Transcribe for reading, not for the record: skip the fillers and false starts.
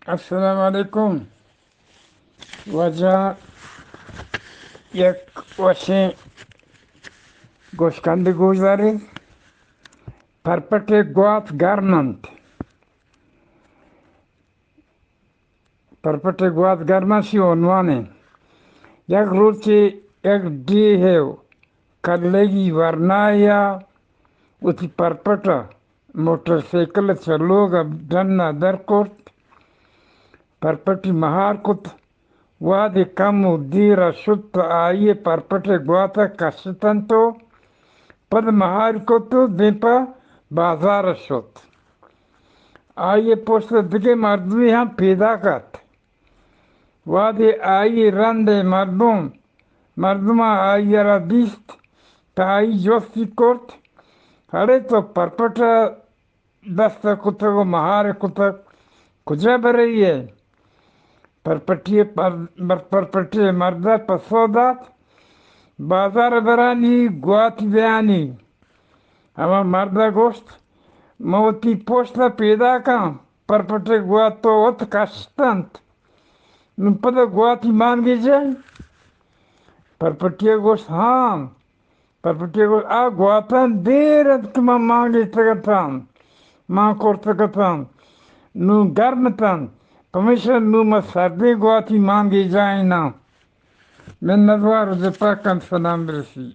السلام علیکم. وجہ یک وشیں گوشکند گوزاری پرپٹے گوات گرمنت پرپٹے گوات گرمنسی عنوانے یک روچی یک ڈی ہے کلگی ورنایا اتی پرپٹا موٹر سیکل چلوگا ڈنا در کرت پرپٹی مہار کت وادی کم و دیرا شد آئیے پرپٹے گواتا کشتن تو پد مہار کتو دیپا بازار شد آئیے پوست دگے مردمی ہم پیدا کرت وادی آئیے رند مردمہ آئیے را دیست تا آئی جوستی کرت ارے تو پرپٹا دست کتگو مہار کتگ کجا برئی ہے پرپٹی مردہ پسودات بازار برانی گوات بیانی اما مردہ گوشت موتی پوشتا پیدا کام پرپٹی گوات تو ات کشتنت نو پدا گواتی مانگی جائے پرپٹی گوشت ہاں پرپٹی گوشت گواتان دیرت کما مانگی تگتان ماں کرتگتان نو گرمتان پمیشن نو ما سردی گواتی مانگی جائیں نا من ندوار دپا کن سلام برسی